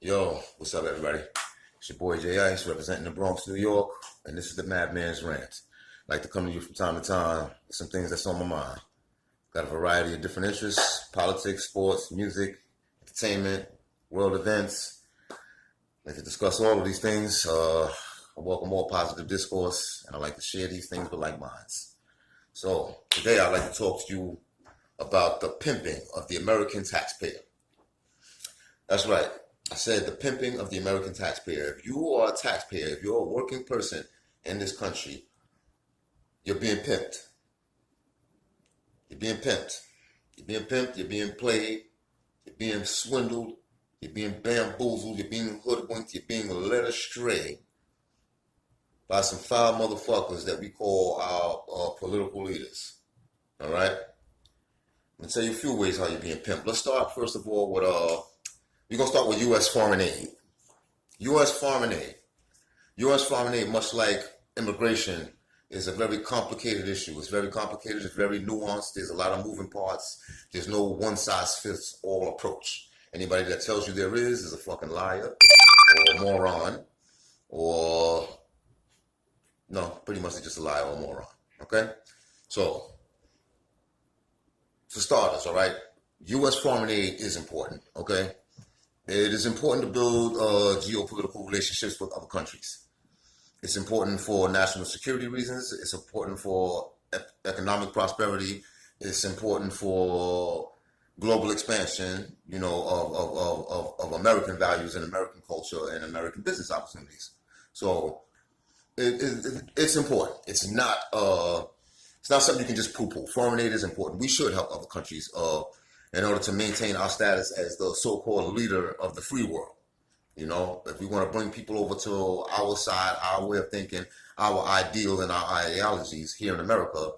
Yo, what's up, everybody? It's your boy Jay Ice representing the Bronx, New York, and this is the Madman's Rant. I like to come to you from time to time with some things that's on my mind. Got a variety of different interests: politics, sports, music, entertainment, world events. I like to discuss all of these things. I welcome all positive discourse, and I like to share these things with like minds. So today I'd like to talk to you about the pimping of the American taxpayer. That's right. I said the pimping of the American taxpayer. If you are a taxpayer, if you're a working person in this country, you're being pimped. You're being pimped. You're being pimped, you're being played, you're being swindled, you're being bamboozled, you're being hoodwinked, you're being led astray by some foul motherfuckers that we call our political leaders. All right? I'm going to tell you a few ways how you're being pimped. Let's start, first of all, with we're going to start with U.S. foreign aid. U.S. foreign aid. U.S. foreign aid, much like immigration, is a very complicated issue. It's very complicated. It's very nuanced. There's a lot of moving parts. There's no one-size-fits-all approach. Anybody that tells you there is a fucking liar or a moron or, no, pretty much just a liar or a moron. Okay? So, for starters, all right, U.S. foreign aid is important, okay? It is important to build geopolitical relationships with other countries. It's important for national security reasons. It's important for economic prosperity. It's important for global expansion, of American values and American culture and American business opportunities. So it's important. It's not something you can just poo-poo. Foreign aid is important. We should help other countries in order to maintain our status as the so-called leader of the free world. You know, if we want to bring people over to our side, our way of thinking, our ideals and our ideologies here in America,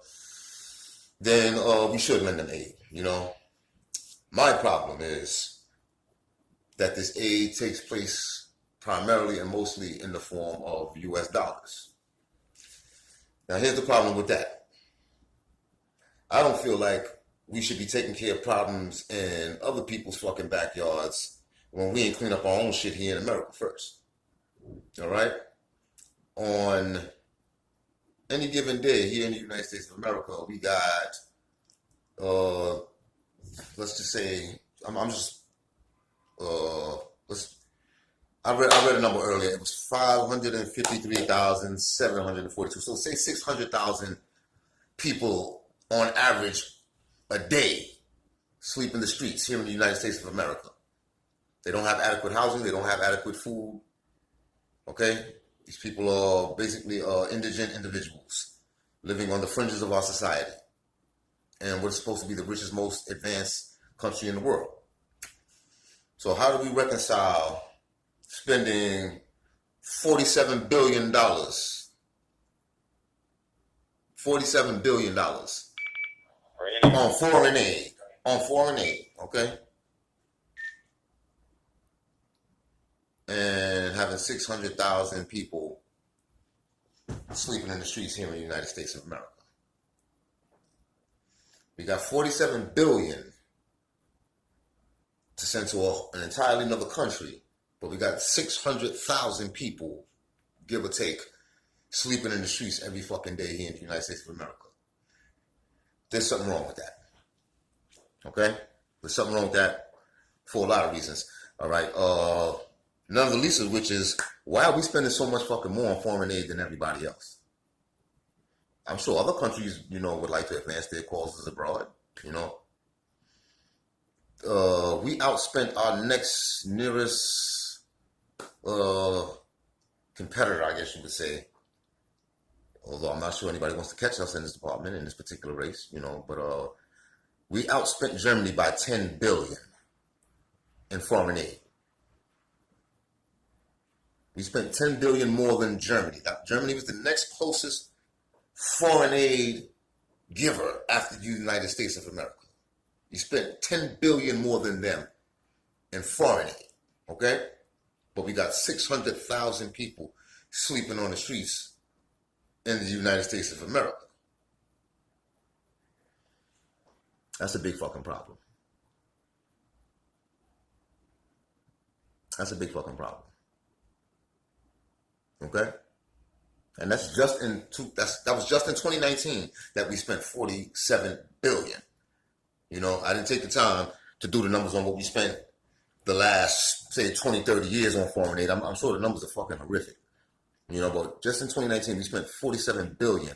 then we should lend them aid, My problem is that this aid takes place primarily and mostly in the form of U.S. dollars. Now, here's the problem with that. I don't feel like we should be taking care of problems in other people's fucking backyards when we ain't clean up our own shit here in America first. All right? On any given day here in the United States of America, we got, let's just say, I read a number earlier. It was 553,742. So say 600,000 people on average a day sleep in the streets here in the United States of America. They don't have adequate housing. They don't have adequate food. Okay? These people are basically indigent individuals living on the fringes of our society. And we're supposed to be the richest, most advanced country in the world. So how do we reconcile spending $47 billion, $47 billion on foreign aid, okay? And having 600,000 people sleeping in the streets here in the United States of America. We got 47 billion to send to an entirely another country, but we got 600,000 people, give or take, sleeping in the streets every fucking day here in the United States of America. There's something wrong with that. Okay? There's something wrong with that for a lot of reasons. All right? None of the least of which is, why are we spending so much fucking more on foreign aid than everybody else? I'm sure other countries, would like to advance their causes abroad, we outspent our next nearest competitor, I guess you would say. Although I'm not sure anybody wants to catch us in this department, in this particular race, but we outspent Germany by 10 billion in foreign aid. We spent 10 billion more than Germany. Germany was the next closest foreign aid giver after the United States of America. We spent 10 billion more than them in foreign aid, okay? But we got 600,000 people sleeping on the streets in the United States of America. That's a big fucking problem. That's a big fucking problem. Okay? And that's just that was just in 2019 that we spent $47 billion. You know, I didn't take the time to do the numbers on what we spent the last, say, 20, 30 years on foreign aid. I'm sure the numbers are fucking horrific. You know, but just in 2019, we spent $47 billion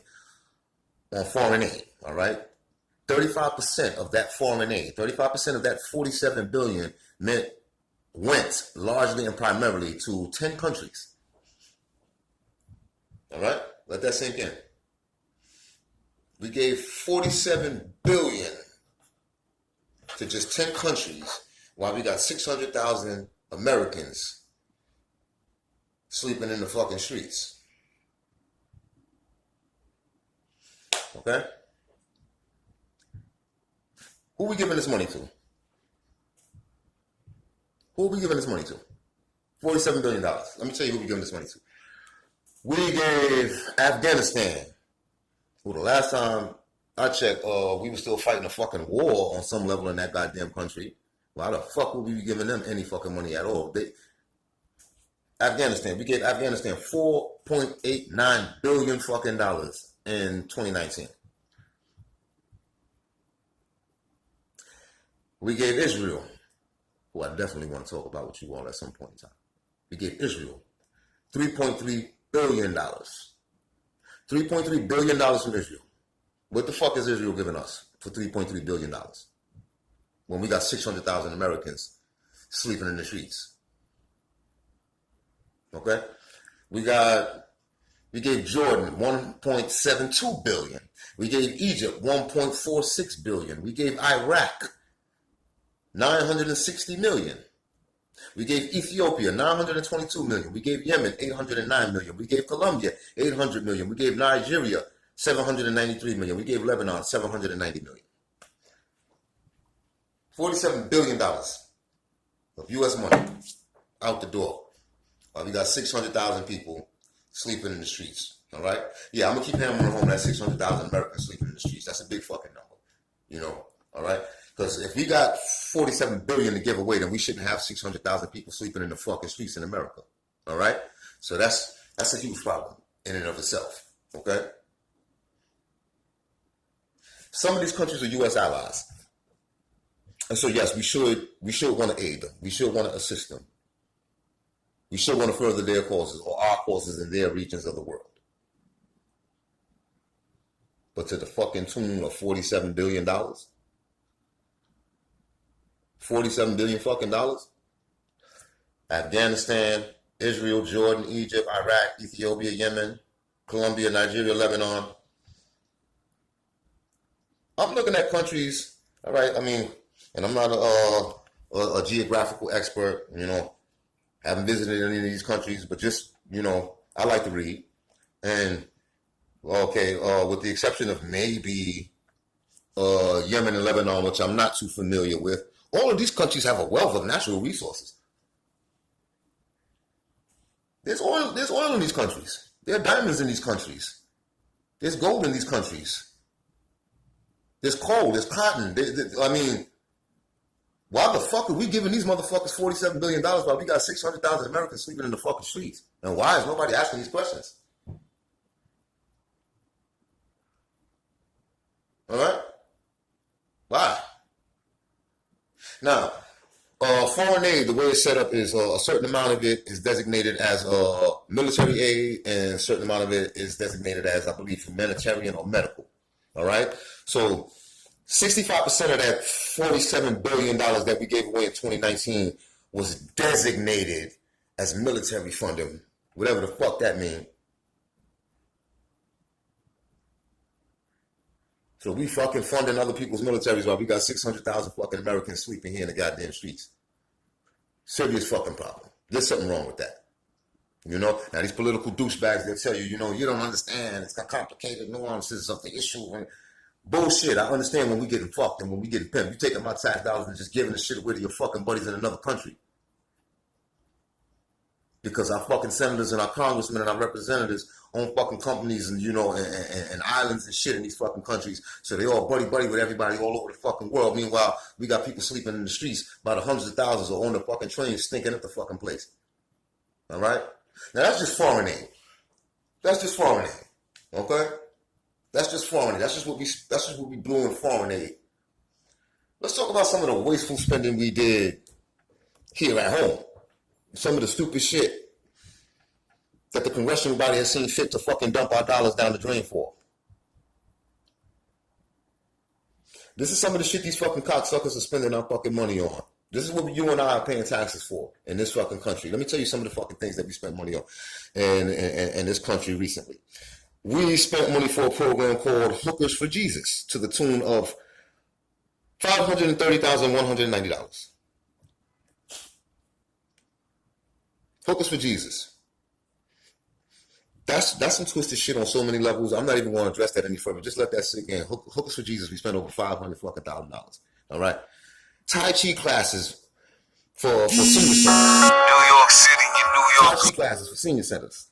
on foreign aid, all right? 35% of that foreign aid, 35% of that $47 billion went largely and primarily to 10 countries. All right? Let that sink in. We gave $47 billion to just 10 countries while we got 600,000 Americans sleeping in the fucking streets. Okay? Who are we giving this money to? Who are we giving this money to? $47 billion. Let me tell you who we're giving this money to. We gave Afghanistan, who the last time I checked, we were still fighting a fucking war on some level in that goddamn country. Why the fuck would we be giving them any fucking money at all? Afghanistan, we gave Afghanistan $4.89 billion fucking dollars in 2019. We gave Israel, who I definitely want to talk about with you all at some point in time. We gave Israel $3.3 billion. $3.3 billion from Israel. What the fuck is Israel giving us for $3.3 billion when we got 600,000 Americans sleeping in the streets? Okay? We gave Jordan $1.72 billion. We gave Egypt $1.46 billion. We gave Iraq $960 million. We gave Ethiopia $922 million. We gave Yemen $809 million. We gave Colombia $800 million. We gave Nigeria $793 million. We gave Lebanon $790 million. $47 billion of U.S. money out the door. We got 600,000 people sleeping in the streets. All right? Yeah, I'm going to keep hammering home that 600,000 Americans sleeping in the streets. That's a big fucking number. You know? All right? Because if we got $47 billion to give away, then we shouldn't have 600,000 people sleeping in the fucking streets in America. All right? So that's a huge problem in and of itself. Okay? Some of these countries are U.S. allies. And so, yes, we should want to aid them. We should want to assist them. We should want to further their causes or our causes in their regions of the world. But to the fucking tune of $47 billion? $47 billion fucking dollars? Afghanistan, Israel, Jordan, Egypt, Iraq, Ethiopia, Yemen, Colombia, Nigeria, Lebanon. I'm looking at countries, all right, I mean, and I'm not a geographical expert, you know, haven't visited any of these countries, but just, you know, I like to read. And, okay, with the exception of maybe Yemen and Lebanon, which I'm not too familiar with, all of these countries have a wealth of natural resources. There's oil in these countries. There are diamonds in these countries. There's gold in these countries. There's coal, there's cotton. I mean, why the fuck are we giving these motherfuckers $47 billion while we got 600,000 Americans sleeping in the fucking streets? And why is nobody asking these questions? All right? Why? Now, foreign aid, the way it's set up is a certain amount of it is designated as military aid, and a certain amount of it is designated as, I believe, humanitarian or medical. All right? So 65% of that $47 billion that we gave away in 2019 was designated as military funding, whatever the fuck that means. So we fucking funding other people's militaries while we got 600,000 fucking Americans sleeping here in the goddamn streets. Serious fucking problem. There's something wrong with that. You know? Now these political douchebags, they'll tell you, you know, you don't understand. It's got complicated nuances of the issue. And bullshit. I understand when we getting fucked and when we getting pimped. You taking my tax dollars and just giving the shit away to your fucking buddies in another country. Because our fucking senators and our congressmen and our representatives own fucking companies and, and islands and shit in these fucking countries. So they all buddy with everybody all over the fucking world. Meanwhile, we got people sleeping in the streets by the hundreds of thousands or on the fucking trains stinking at the fucking place. All right? Now, that's just foreign aid. That's just foreign aid. Okay? That's just foreign aid. That's just what we blew in foreign aid. Let's talk about some of the wasteful spending we did here at home. Some of the stupid shit that the congressional body has seen fit to fucking dump our dollars down the drain for. This is some of the shit these fucking cocksuckers are spending our fucking money on. This is what you and I are paying taxes for in this fucking country. Let me tell you some of the fucking things that we spent money on in this country recently. We spent money for a program called Hookers for Jesus to the tune of $530,190. Hookers for Jesus. That's some twisted shit on so many levels. I'm not even going to address that any further. Just let that sink in. Hookers for Jesus. We spent over $500,000. All right. Tai Chi classes for senior centers. New York City, in New York. Tai Chi classes for senior centers.